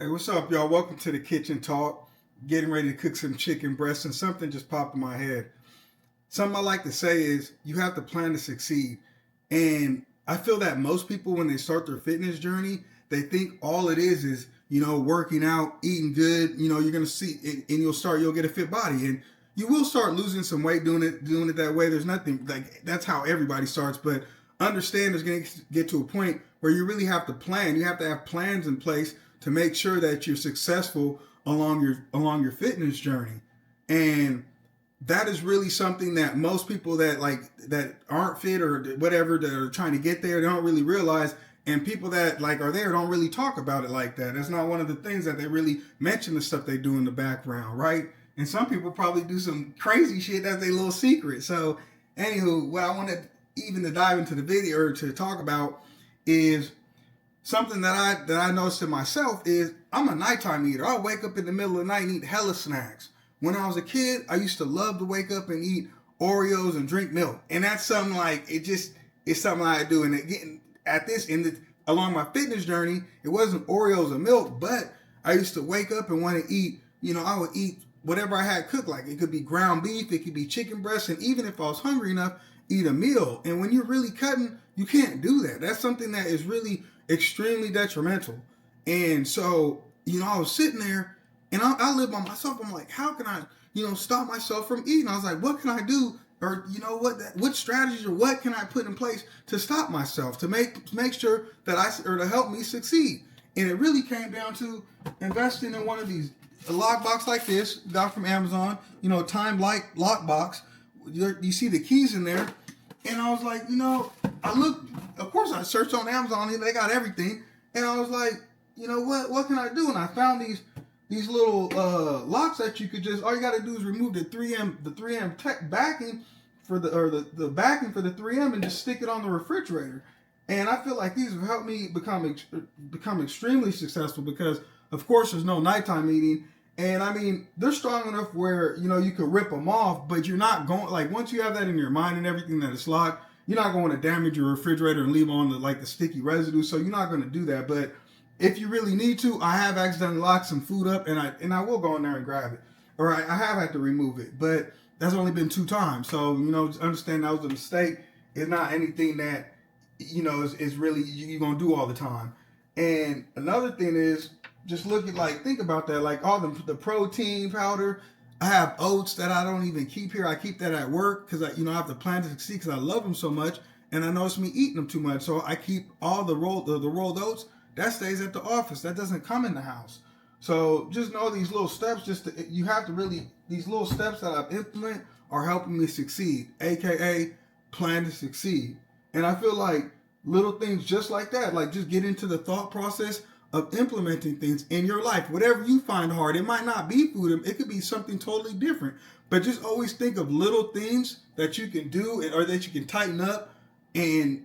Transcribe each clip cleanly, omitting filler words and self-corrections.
Hey, what's up, y'all? Welcome to the Kitchen Talk. Getting ready to cook some chicken breasts, and something just popped in my head. Something I like to say is you have to plan to succeed. And I feel that most people, when they start their fitness journey, they think all it is, working out, eating good. You're going to see, and you'll get a fit body. And you will start losing some weight doing it that way. There's nothing like that's how everybody starts. But understand there's going to get to a point where you really have to plan. You have to have plans in place to make sure that you're successful along your fitness journey. And that is really something that most people that aren't fit or whatever that are trying to get there, they don't really realize. And people that are there don't really talk about it like that. That's not one of the things that they really mention, the stuff they do in the background, right? And some people probably do some crazy shit that's a little secret. So anywho, what I wanted even to dive into the video or to talk about is something that I noticed in myself is I'm a nighttime eater. I'll wake up in the middle of the night and eat hella snacks. When I was a kid, I used to love to wake up and eat Oreos and drink milk. And that's something it's something I do. And again, along my fitness journey, it wasn't Oreos and milk, but I used to wake up and want to eat, I would eat whatever I had cooked. Like it could be ground beef, it could be chicken breast, and even if I was hungry enough, eat a meal. And when you're really cutting, you can't do that. That's something that is really extremely detrimental. And so, I was sitting there and I live by myself. I'm like, how can I, stop myself from eating? I was like, what can I do? Or, what strategies or what can I put in place to stop myself, to make sure or to help me succeed? And it really came down to investing in one of these, a lockbox like this, got from Amazon, timed like lockbox. You see the keys in there. And I was like, of course I searched on Amazon and they got everything. And I was like, what can I do? And I found these little locks that you could all you got to do is remove the 3M tech backing the backing for the 3M and just stick it on the refrigerator. And I feel like these have helped me become extremely successful because, of course, there's no nighttime eating. And I mean, they're strong enough where, you could rip them off, but you're not going, once you have that in your mind and everything that it's locked, you're not going to damage your refrigerator and leave on the sticky residue. So you're not going to do that. But if you really need to, I have accidentally locked some food up and I will go in there and grab it. Or I have had to remove it, but that's only been 2 times. So, just understand that was a mistake. It's not anything that, is really you're going to do all the time. And another thing is, just think about that, all the protein powder. I have oats that I don't even keep here. I keep that at work because I have to plan to succeed because I love them so much, and I notice me eating them too much. So I keep all the rolled oats. That stays at the office. That doesn't come in the house. So just know these little steps. These little steps that I've implemented are helping me succeed, aka plan to succeed. And I feel like little things just like that, just get into the thought process of implementing things in your life. Whatever you find hard, it might not be food, it could be something totally different. But just always think of little things that you can do or that you can tighten up, and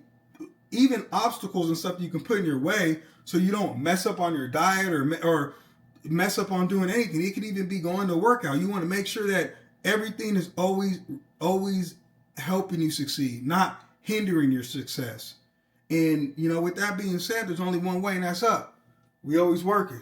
even obstacles and stuff you can put in your way so you don't mess up on your diet or mess up on doing anything. It could even be going to workout. You want to make sure that everything is always helping you succeed, not hindering your success. And, with that being said, there's only one way, and that's up. We always working.